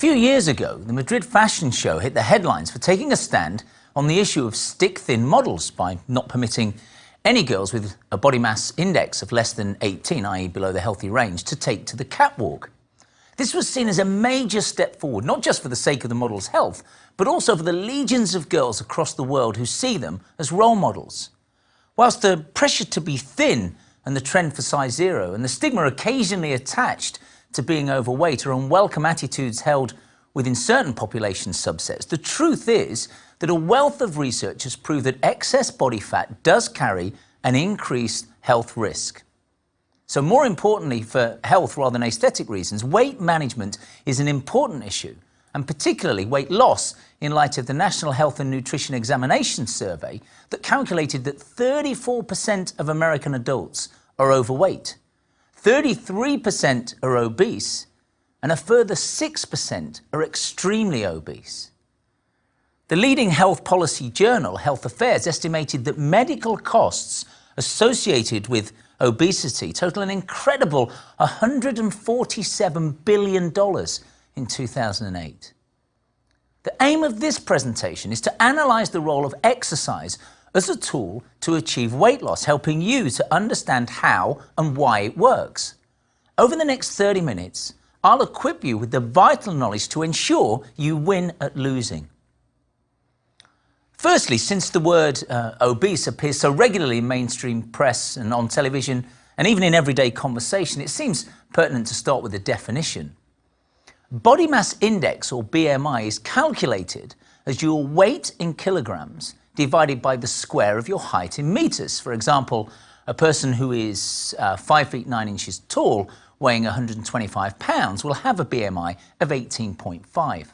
few years ago, the Madrid fashion show hit the headlines for taking a stand on the issue of stick-thin models by not permitting any girls with a body mass index of less than 18, i.e. below the healthy range, to take to the catwalk. This was seen as a major step forward, not just for the sake of the model's health, but also for the legions of girls across the world who see them as role models. Whilst the pressure to be thin and the trend for size zero and the stigma occasionally attached to being overweight are unwelcome attitudes held within certain population subsets, the truth is that a wealth of research has proved that excess body fat does carry an increased health risk. So more importantly, for health rather than aesthetic reasons, weight management is an important issue, and particularly weight loss in light of the National Health and Nutrition Examination Survey that calculated that 34% of American adults are overweight, 33% are obese, and a further 6% are extremely obese. The leading health policy journal, Health Affairs, estimated that medical costs associated with obesity total an incredible $147 billion in 2008. The aim of this presentation is to analyse the role of exercise as a tool to achieve weight loss, helping you to understand how and why it works. Over the next 30 minutes, I'll equip you with the vital knowledge to ensure you win at losing. Firstly, since the word obese appears so regularly in mainstream press and on television and even in everyday conversation, it seems pertinent to start with a definition. Body mass index, or BMI, is calculated as your weight in kilograms divided by the square of your height in meters. For example, a person who is 5 feet 9 inches tall, weighing 125 pounds, will have a BMI of 18.5.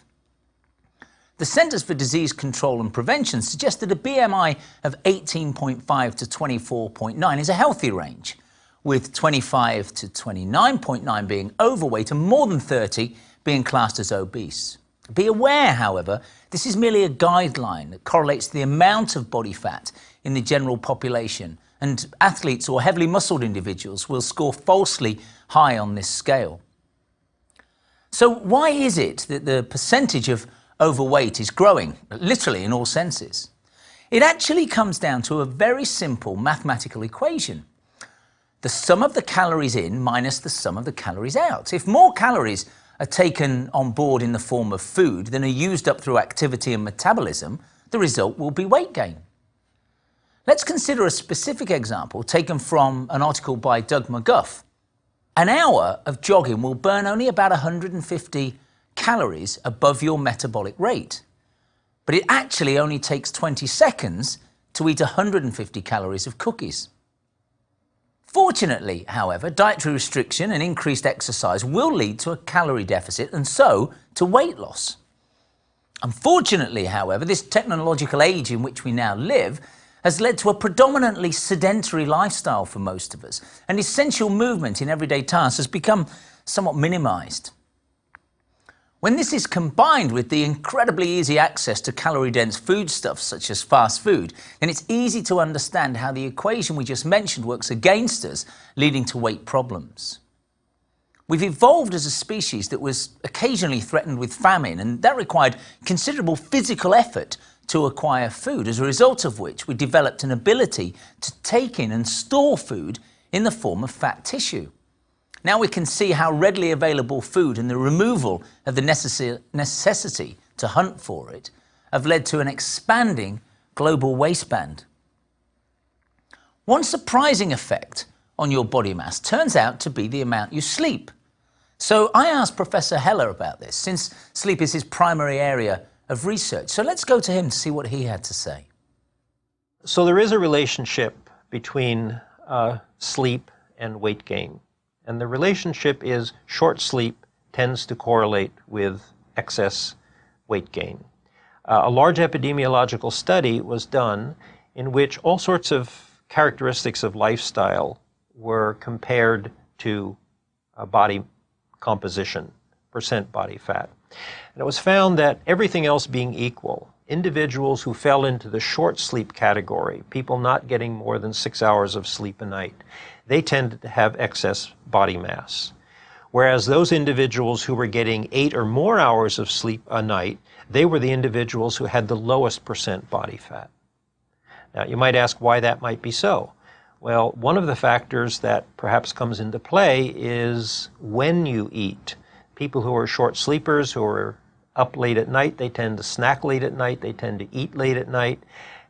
The Centers for Disease Control and Prevention suggest that a BMI of 18.5 to 24.9 is a healthy range, with 25 to 29.9 being overweight and more than 30 being classed as obese. Be aware, however, this is merely a guideline that correlates the amount of body fat in the general population, and athletes or heavily muscled individuals will score falsely high on this scale. So why is it that the percentage of overweight is growing, literally in all senses? It actually comes down to a very simple mathematical equation. The sum of the calories in minus the sum of the calories out. If more calories are taken on board in the form of food than are used up through activity and metabolism, the result will be weight gain. Let's consider a specific example taken from an article by Doug McGuff. An hour of jogging will burn only about 150 calories above your metabolic rate, but it actually only takes 20 seconds to eat 150 calories of cookies. Fortunately, however, dietary restriction and increased exercise will lead to a calorie deficit and so to weight loss. Unfortunately, however, this technological age in which we now live has led to a predominantly sedentary lifestyle for most of us, and essential movement in everyday tasks has become somewhat minimised. When this is combined with the incredibly easy access to calorie-dense foodstuffs such as fast food, then it's easy to understand how the equation we just mentioned works against us, leading to weight problems. We've evolved as a species that was occasionally threatened with famine, and that required considerable physical effort to acquire food, as a result of which we developed an ability to take in and store food in the form of fat tissue. Now we can see how readily available food and the removal of the necessity to hunt for it have led to an expanding global waistband. One surprising effect on your body mass turns out to be the amount you sleep. So I asked Professor Heller about this, since sleep is his primary area of research. So let's go to him to see what he had to say. So there is a relationship between sleep and weight gain. And the relationship is short sleep tends to correlate with excess weight gain. A large epidemiological study was done in which all sorts of characteristics of lifestyle were compared to body composition, percent body fat. And it was found that everything else being equal, individuals who fell into the short sleep category, people not getting more than 6 hours of sleep a night, they tended to have excess body mass. Whereas those individuals who were getting 8 or more hours of sleep a night, they were the individuals who had the lowest percent body fat. Now, you might ask why that might be so. Well, one of the factors that perhaps comes into play is when you eat. People who are short sleepers, who are up late at night, they tend to snack late at night, they tend to eat late at night.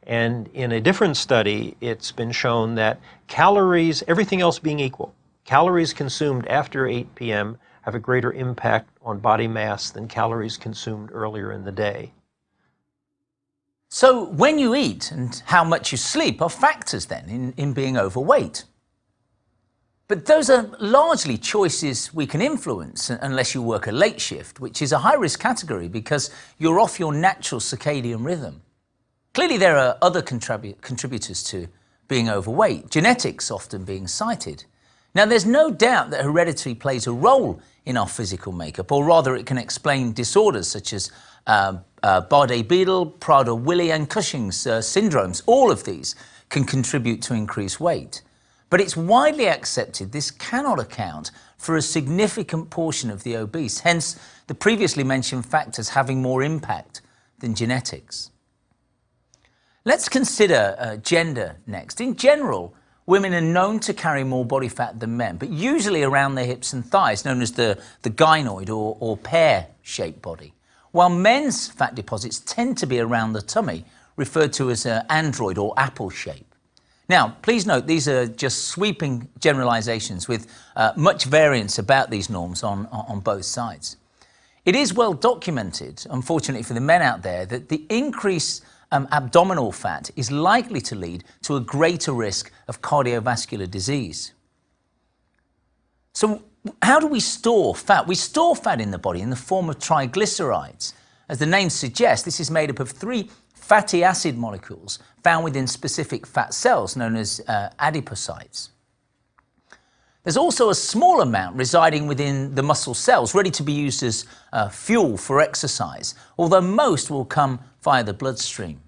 And in a different study, it's been shown that calories, everything else being equal, calories consumed after 8 p.m. have a greater impact on body mass than calories consumed earlier in the day. So when you eat and how much you sleep are factors then in being overweight. But those are largely choices we can influence unless you work a late shift, which is a high-risk category because you're off your natural circadian rhythm. Clearly there are other contributors to being overweight, genetics often being cited. Now there's no doubt that heredity plays a role in our physical makeup, or rather it can explain disorders such as Bardet-Biedl, Prader-Willi and Cushing's syndromes. All of these can contribute to increased weight. But it's widely accepted this cannot account for a significant portion of the obese, hence the previously mentioned factors having more impact than genetics. Let's consider gender next. In general, women are known to carry more body fat than men, but usually around their hips and thighs, known as the gynoid or pear-shaped body, while men's fat deposits tend to be around the tummy, referred to as android or apple shape. Now, please note these are just sweeping generalizations with much variance about these norms on both sides. It is well documented, unfortunately for the men out there, that the increased abdominal fat is likely to lead to a greater risk of cardiovascular disease. So how do we store fat? We store fat in the body in the form of triglycerides. As the name suggests, this is made up of 3 fatty acid molecules found within specific fat cells known as adipocytes. There's also a small amount residing within the muscle cells, ready to be used as fuel for exercise, although most will come via the bloodstream.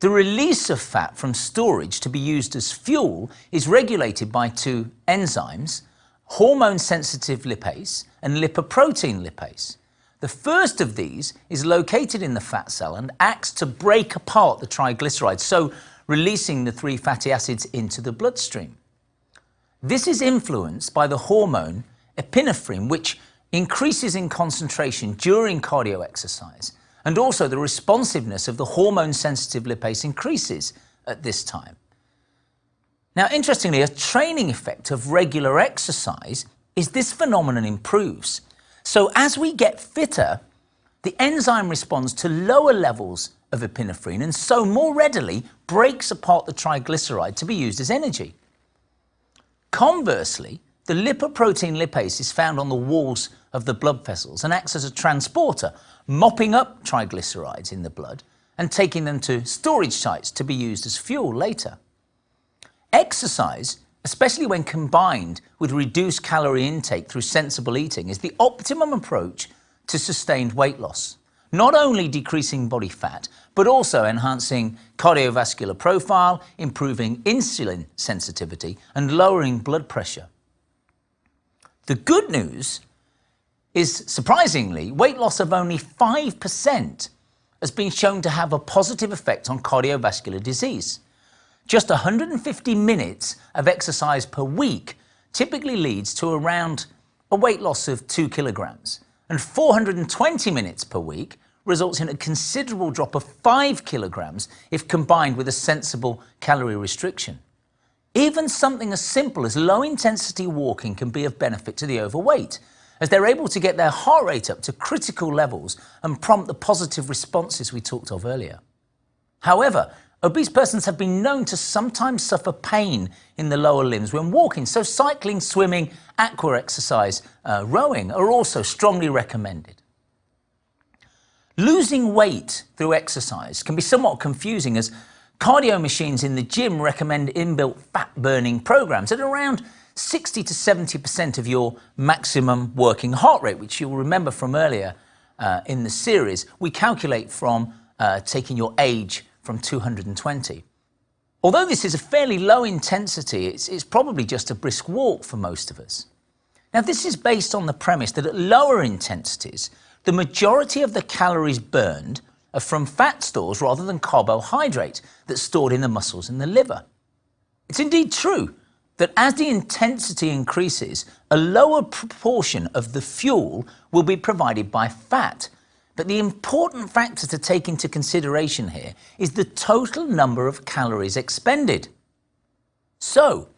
The release of fat from storage to be used as fuel is regulated by 2 enzymes, hormone-sensitive lipase and lipoprotein lipase. The first of these is located in the fat cell and acts to break apart the triglycerides, so releasing the 3 fatty acids into the bloodstream. This is influenced by the hormone epinephrine, which increases in concentration during cardio exercise, and also the responsiveness of the hormone-sensitive lipase increases at this time. Now, interestingly, a training effect of regular exercise is this phenomenon improves. So as we get fitter, the enzyme responds to lower levels of epinephrine and so more readily breaks apart the triglyceride to be used as energy. Conversely, the lipoprotein lipase is found on the walls of the blood vessels and acts as a transporter, mopping up triglycerides in the blood and taking them to storage sites to be used as fuel later. Exercise, especially when combined with reduced calorie intake through sensible eating, is the optimum approach to sustained weight loss, not only decreasing body fat, but also enhancing cardiovascular profile, improving insulin sensitivity, and lowering blood pressure. The good news is, surprisingly, weight loss of only 5% has been shown to have a positive effect on cardiovascular disease. Just 150 minutes of exercise per week typically leads to around a weight loss of 2 kilograms, and 420 minutes per week results in a considerable drop of 5 kilograms if combined with a sensible calorie restriction. Even something as simple as low-intensity walking can be of benefit to the overweight, as they're able to get their heart rate up to critical levels and prompt the positive responses we talked of earlier. However, obese persons have been known to sometimes suffer pain in the lower limbs when walking, so cycling, swimming, aqua exercise, rowing are also strongly recommended. Losing weight through exercise can be somewhat confusing, as cardio machines in the gym recommend inbuilt fat-burning programs at around 60 to 70% of your maximum working heart rate, which you'll remember from earlier in the series. We calculate from taking your age from 220. Although this is a fairly low intensity, it's probably just a brisk walk for most of us. Now, this is based on the premise that at lower intensities, the majority of the calories burned are from fat stores rather than carbohydrate that's stored in the muscles and the liver. It's indeed true that as the intensity increases, a lower proportion of the fuel will be provided by fat. But the important factor to take into consideration here is the total number of calories expended. So,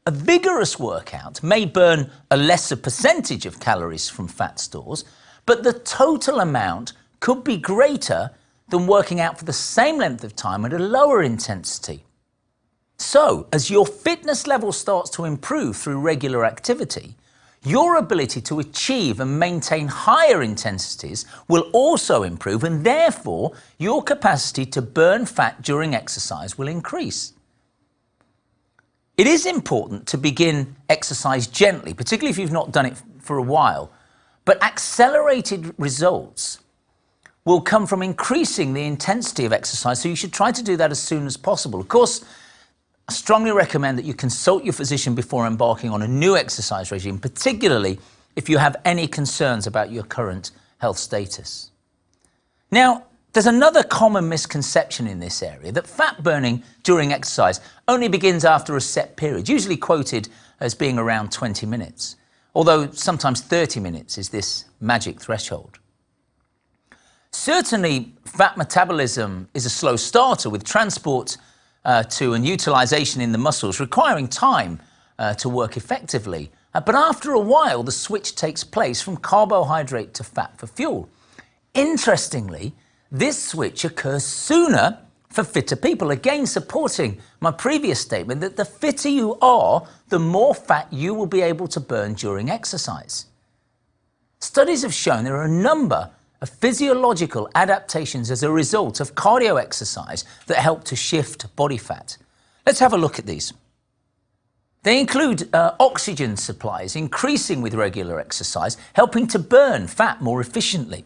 a vigorous workout may burn a lesser percentage of calories from fat stores, but the total amount could be greater than working out for the same length of time at a lower intensity. So, as your fitness level starts to improve through regular activity, your ability to achieve and maintain higher intensities will also improve, and therefore your capacity to burn fat during exercise will increase. It is important to begin exercise gently, particularly if you've not done it for a while, but accelerated results will come from increasing the intensity of exercise, so you should try to do that as soon as possible. Of course, I strongly recommend that you consult your physician before embarking on a new exercise regime, particularly if you have any concerns about your current health status. Now, there's another common misconception in this area, that fat burning during exercise only begins after a set period, usually quoted as being around 20 minutes, although sometimes 30 minutes is this magic threshold. Certainly, fat metabolism is a slow starter, with transport to and utilization in the muscles requiring time to work effectively. But after a while, the switch takes place from carbohydrate to fat for fuel. Interestingly, this switch occurs sooner for fitter people, again supporting my previous statement that the fitter you are, the more fat you will be able to burn during exercise. Studies have shown there are a number of physiological adaptations as a result of cardio exercise that help to shift body fat. Let's have a look at these. They include oxygen supplies increasing with regular exercise, helping to burn fat more efficiently.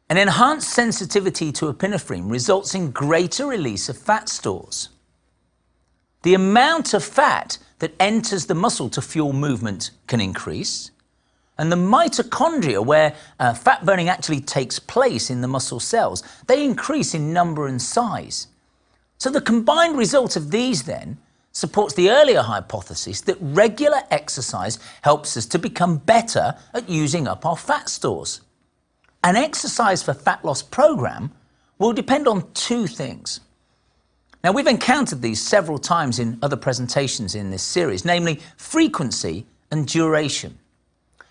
An enhanced sensitivity to epinephrine results in greater release of fat stores. The amount of fat that enters the muscle to fuel movement can increase, and the mitochondria, where fat burning actually takes place in the muscle cells, they increase in number and size. So the combined result of these then supports the earlier hypothesis that regular exercise helps us to become better at using up our fat stores. An exercise for fat loss program will depend on two things. Now, we've encountered these several times in other presentations in this series, namely frequency and duration.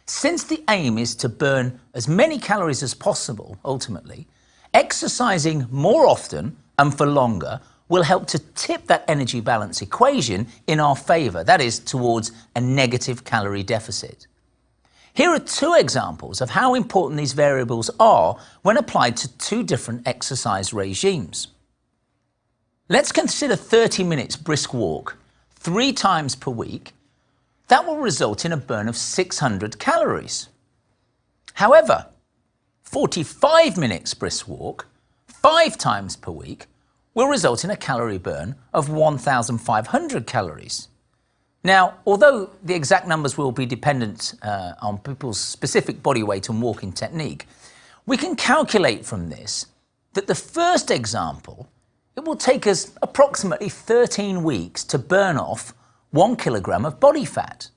Since the aim is to burn as many calories as possible, ultimately, exercising more often and for longer will help to tip that energy balance equation in our favor, that is, towards a negative calorie deficit. Here are two examples of how important these variables are when applied to two different exercise regimes. Let's consider 30 minutes brisk walk 3 times per week. That will result in a burn of 600 calories. However, 45 minutes brisk walk 5 times per week will result in a calorie burn of 1,500 calories. Now, although the exact numbers will be dependent on people's specific body weight and walking technique, we can calculate from this that the first example, it will take us approximately 13 weeks to burn off 1 kilogram of body fat,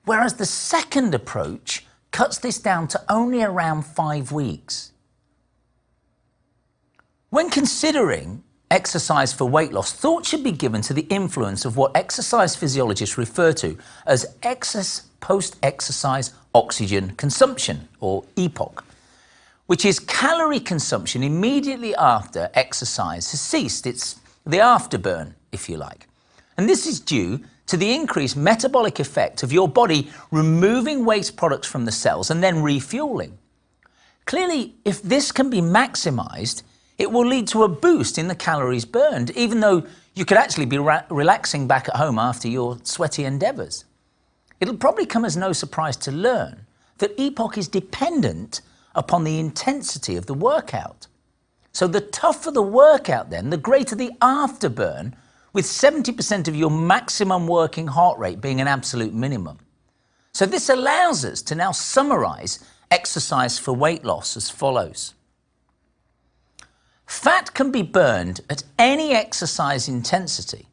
whereas the second approach cuts this down to only around 5 weeks. When considering exercise for weight loss, thought should be given to the influence of what exercise physiologists refer to as excess post-exercise oxygen consumption, or EPOC, which is calorie consumption immediately after exercise has ceased. It's the afterburn, if you like. And this is due to the increased metabolic effect of your body removing waste products from the cells and then refueling. Clearly, if this can be maximized, it will lead to a boost in the calories burned, even though you could actually be relaxing back at home after your sweaty endeavors. It'll probably come as no surprise to learn that EPOC is dependent upon the intensity of the workout. So the tougher the workout then, the greater the afterburn, with 70% of your maximum working heart rate being an absolute minimum. So this allows us to now summarize exercise for weight loss as follows. Fat can be burned at any exercise intensity,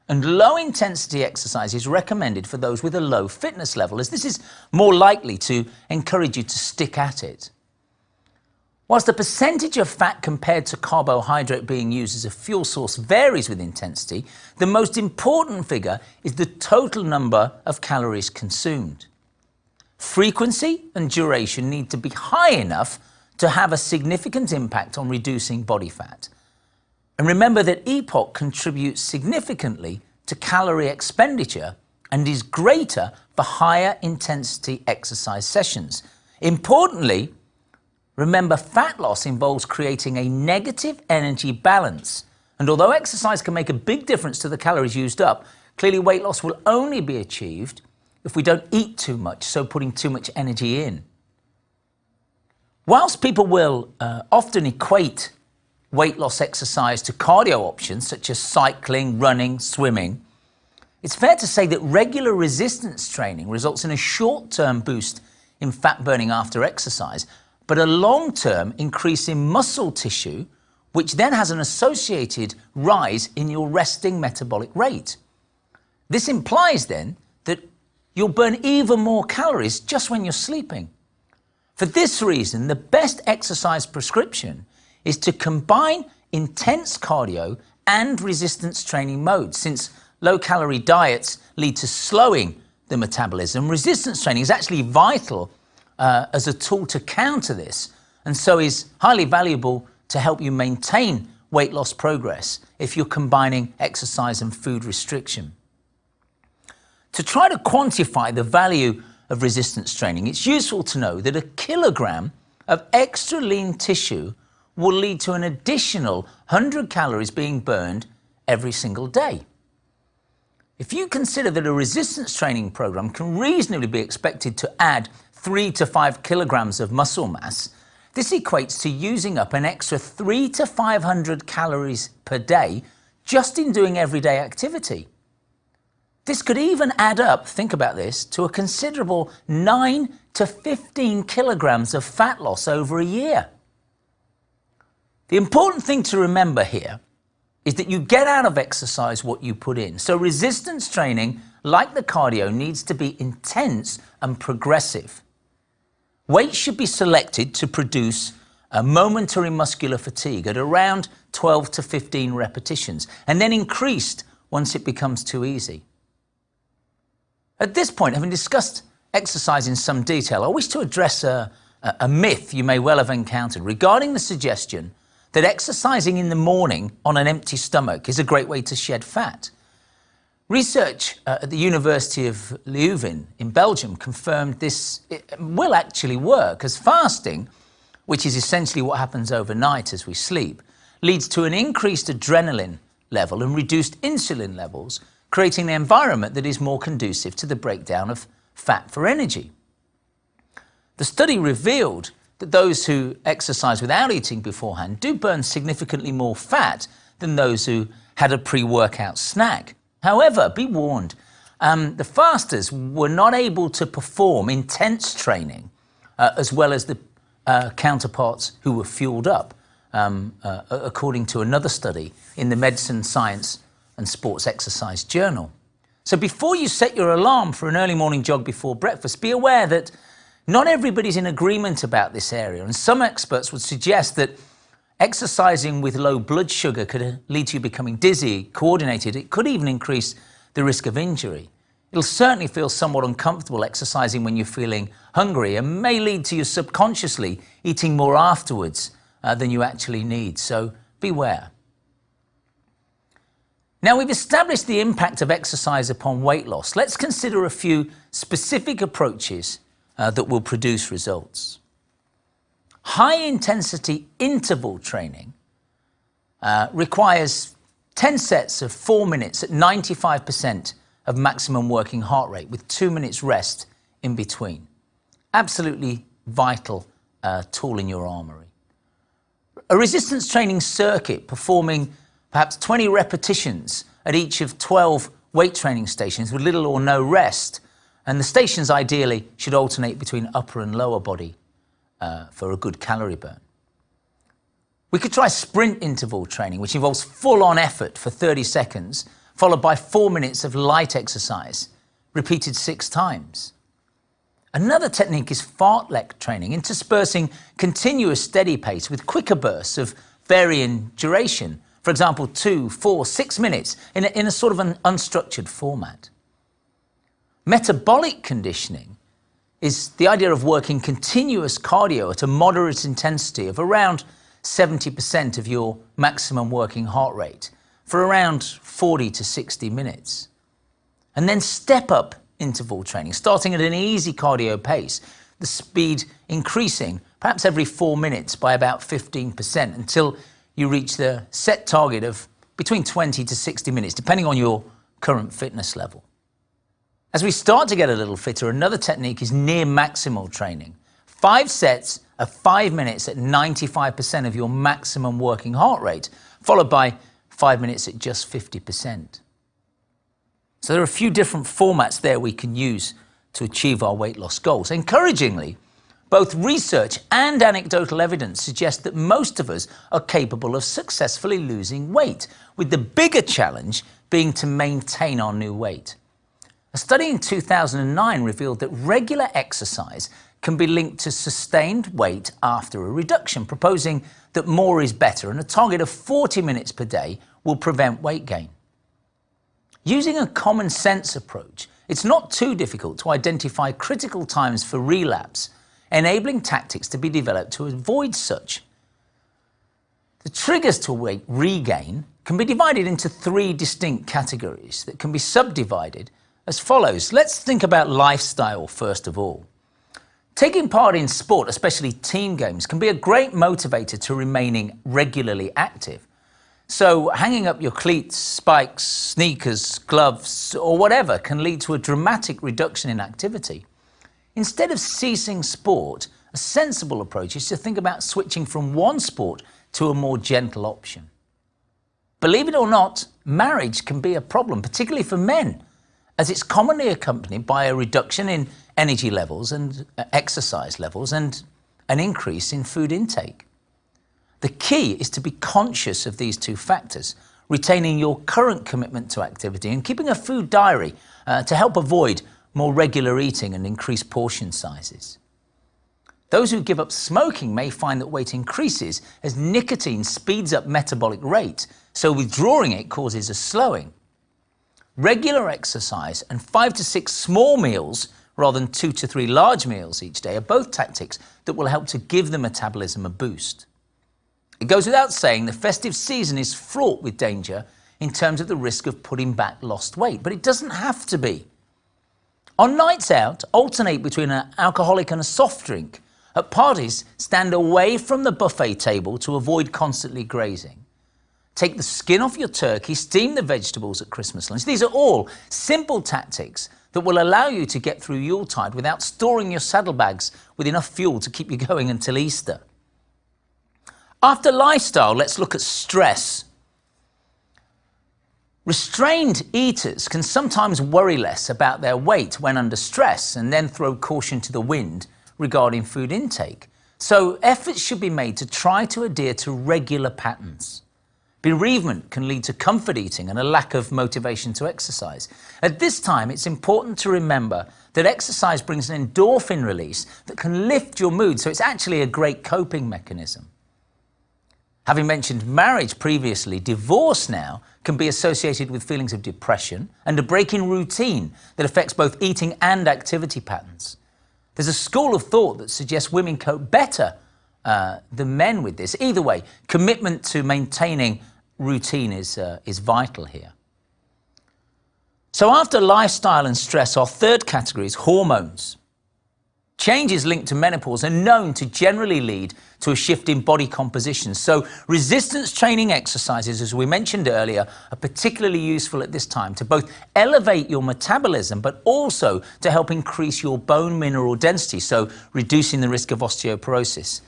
and low-intensity exercise is recommended for those with a low fitness level, as this is more likely to encourage you to stick at it. Whilst the percentage of fat compared to carbohydrate being used as a fuel source varies with intensity, the most important figure is the total number of calories consumed. Frequency and duration need to be high enough to have a significant impact on reducing body fat. And remember that EPOC contributes significantly to calorie expenditure and is greater for higher intensity exercise sessions. Importantly, remember, fat loss involves creating a negative energy balance. And although exercise can make a big difference to the calories used up, clearly weight loss will only be achieved if we don't eat too much, so putting too much energy in. Whilst people will often equate weight loss exercise to cardio options such as cycling, running, swimming, it's fair to say that regular resistance training results in a short-term boost in fat burning after exercise, but a long-term increase in muscle tissue, which then has an associated rise in your resting metabolic rate. This implies then that you'll burn even more calories just when you're sleeping. For this reason, the best exercise prescription is to combine intense cardio and resistance training modes. Since low-calorie diets lead to slowing the metabolism, resistance training is actually vital as a tool to counter this, and so is highly valuable to help you maintain weight loss progress if you're combining exercise and food restriction. To try to quantify the value of resistance training, it's useful to know that a kilogram of extra lean tissue will lead to an additional 100 calories being burned every single day. If you consider that a resistance training program can reasonably be expected to add 3 to 5 kilograms of muscle mass, this equates to using up an extra 300 to 500 calories per day just in doing everyday activity. This could even add up, think about this, to a considerable 9 to 15 kilograms of fat loss over a year. The important thing to remember here is that you get out of exercise what you put in. So resistance training, like the cardio, needs to be intense and progressive. Weights should be selected to produce a momentary muscular fatigue at around 12 to 15 repetitions, and then increased once it becomes too easy. At this point, having discussed exercise in some detail, I wish to address a myth you may well have encountered regarding the suggestion that exercising in the morning on an empty stomach is a great way to shed fat. Research at the University of Leuven in Belgium confirmed this will actually work, as fasting, which is essentially what happens overnight as we sleep, leads to an increased adrenaline level and reduced insulin levels, creating an environment that is more conducive to the breakdown of fat for energy. The study revealed that those who exercise without eating beforehand do burn significantly more fat than those who had a pre-workout snack. However, be warned, the fasters were not able to perform intense training as well as the counterparts who were fueled up, according to another study in the Medicine, Science and Sports Exercise Journal. So before you set your alarm for an early morning jog before breakfast, be aware that not everybody's in agreement about this area, and some experts would suggest that exercising with low blood sugar could lead to you becoming dizzy, coordinated. It could even increase the risk of injury. It'll certainly feel somewhat uncomfortable exercising when you're feeling hungry, and may lead to you subconsciously eating more afterwards than you actually need, so beware. Now, we've established the impact of exercise upon weight loss. Let's consider a few specific approaches that will produce results. High-intensity interval training requires 10 sets of 4 minutes at 95% of maximum working heart rate with 2 minutes rest in between. Absolutely vital tool in your armory. A resistance training circuit performing perhaps 20 repetitions at each of 12 weight training stations with little or no rest And the stations ideally should alternate between upper and lower body for a good calorie burn. We could try sprint interval training, which involves full-on effort for 30 seconds, followed by 4 minutes of light exercise, repeated 6 times. Another technique is fartlek training, interspersing continuous steady pace with quicker bursts of varying duration, for example, 2, 4, 6 minutes in a sort of an unstructured format. Metabolic conditioning is the idea of working continuous cardio at a moderate intensity of around 70% of your maximum working heart rate for around 40 to 60 minutes. And then step up interval training, starting at an easy cardio pace, the speed increasing perhaps every 4 minutes by about 15% until you reach the set target of between 20 to 60 minutes, depending on your current fitness level. As we start to get a little fitter, another technique is near maximal training. 5 sets of 5 minutes at 95% of your maximum working heart rate, followed by 5 minutes at just 50%. So there are a few different formats there we can use to achieve our weight loss goals. Encouragingly, both research and anecdotal evidence suggest that most of us are capable of successfully losing weight, with the bigger challenge being to maintain our new weight. A study in 2009 revealed that regular exercise can be linked to sustained weight after a reduction, proposing that more is better and a target of 40 minutes per day will prevent weight gain. Using a common sense approach, it's not too difficult to identify critical times for relapse, enabling tactics to be developed to avoid such. The triggers to weight regain can be divided into 3 distinct categories that can be subdivided as follows. Let's think about lifestyle first of all. Taking part in sport, especially team games, can be a great motivator to remaining regularly active. So hanging up your cleats, spikes, sneakers, gloves, or whatever can lead to a dramatic reduction in activity. Instead of ceasing sport, a sensible approach is to think about switching from one sport to a more gentle option. Believe it or not, marriage can be a problem, particularly for men, as it's commonly accompanied by a reduction in energy levels and exercise levels and an increase in food intake. The key is to be conscious of these 2 factors, retaining your current commitment to activity and keeping a food diary to help avoid more regular eating and increased portion sizes. Those who give up smoking may find that weight increases as nicotine speeds up metabolic rate, so withdrawing it causes a slowing. Regular exercise and 5 to 6 small meals rather than 2 to 3 large meals each day are both tactics that will help to give the metabolism a boost. It goes without saying the festive season is fraught with danger in terms of the risk of putting back lost weight, but it doesn't have to be. On nights out, alternate between an alcoholic and a soft drink. At parties, stand away from the buffet table to avoid constantly grazing. Take the skin off your turkey, steam the vegetables at Christmas lunch. These are all simple tactics that will allow you to get through Yuletide without storing your saddlebags with enough fuel to keep you going until Easter. After lifestyle, let's look at stress. Restrained eaters can sometimes worry less about their weight when under stress and then throw caution to the wind regarding food intake. So efforts should be made to try to adhere to regular patterns. Bereavement can lead to comfort eating and a lack of motivation to exercise. At this time, it's important to remember that exercise brings an endorphin release that can lift your mood, so it's actually a great coping mechanism. Having mentioned marriage previously, divorce now can be associated with feelings of depression and a break in routine that affects both eating and activity patterns. There's a school of thought that suggests women cope better than men with this. Either way, commitment to maintaining routine is vital here. So after lifestyle and stress, our third category is hormones. Changes linked to menopause are known to generally lead to a shift in body composition. So resistance training exercises, as we mentioned earlier, are particularly useful at this time to both elevate your metabolism, but also to help increase your bone mineral density, so reducing the risk of osteoporosis.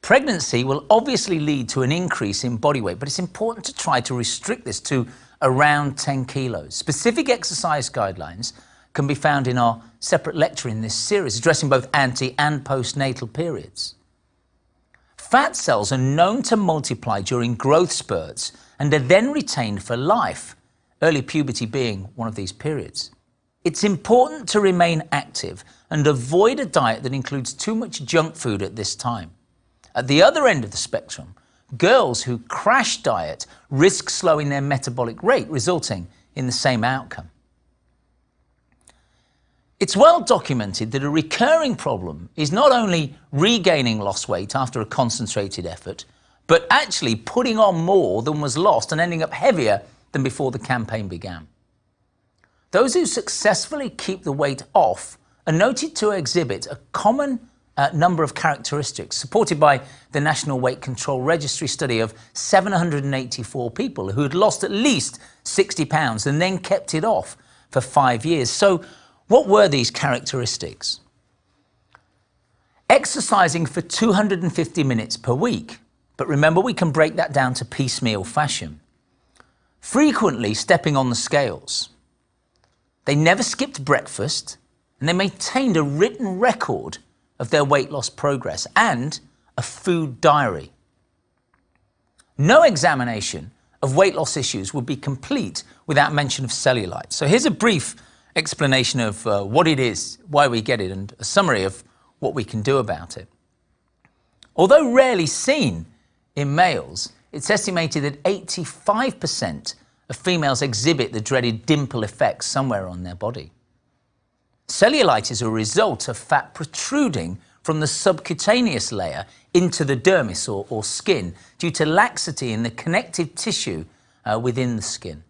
Pregnancy will obviously lead to an increase in body weight, but it's important to try to restrict this to around 10 kilos. Specific exercise guidelines can be found in our separate lecture in this series, addressing both ante- and postnatal periods. Fat cells are known to multiply during growth spurts and are then retained for life, early puberty being one of these periods. It's important to remain active and avoid a diet that includes too much junk food at this time. At the other end of the spectrum, girls who crash diet risk slowing their metabolic rate, resulting in the same outcome. It's well documented that a recurring problem is not only regaining lost weight after a concentrated effort, but actually putting on more than was lost and ending up heavier than before the campaign began. Those who successfully keep the weight off are noted to exhibit a common number of characteristics, supported by the National Weight Control Registry study of 784 people who had lost at least 60 pounds and then kept it off for 5 years. So what were these characteristics? Exercising for 250 minutes per week. But remember, we can break that down to piecemeal fashion. Frequently stepping on the scales. They never skipped breakfast, and they maintained a written record of their weight loss progress and a food diary. No examination of weight loss issues would be complete without mention of cellulite. So here's a brief explanation of what it is, why we get it, and a summary of what we can do about it. Although rarely seen in males, it's estimated that 85% of females exhibit the dreaded dimple effect somewhere on their body. Cellulite is a result of fat protruding from the subcutaneous layer into the dermis or skin due to laxity in the connective tissue within the skin.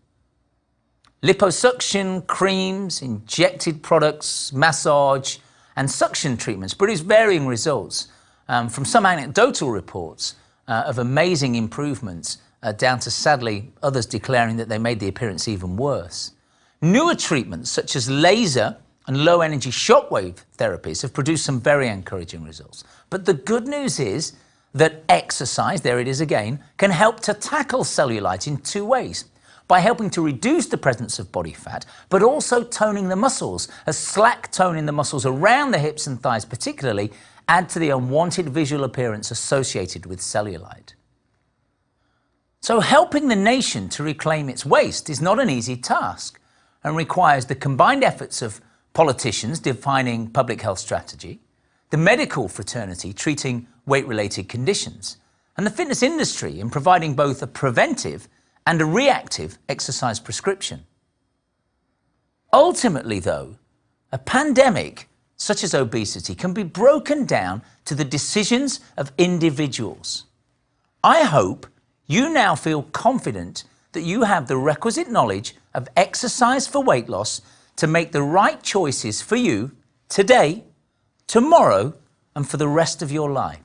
Liposuction, creams, injected products, massage and suction treatments produce varying results, from some anecdotal reports of amazing improvements down to, sadly, others declaring that they made the appearance even worse. Newer treatments such as laser and low-energy shockwave therapies have produced some very encouraging results. But the good news is that exercise, there it is again, can help to tackle cellulite in two ways. By helping to reduce the presence of body fat, but also toning the muscles, as slack tone in the muscles around the hips and thighs particularly add to the unwanted visual appearance associated with cellulite. So helping the nation to reclaim its waist is not an easy task and requires the combined efforts of politicians defining public health strategy, the medical fraternity treating weight-related conditions, and the fitness industry in providing both a preventive and a reactive exercise prescription. Ultimately, though, a pandemic such as obesity can be broken down to the decisions of individuals. I hope you now feel confident that you have the requisite knowledge of exercise for weight loss to make the right choices for you today, tomorrow, and for the rest of your life.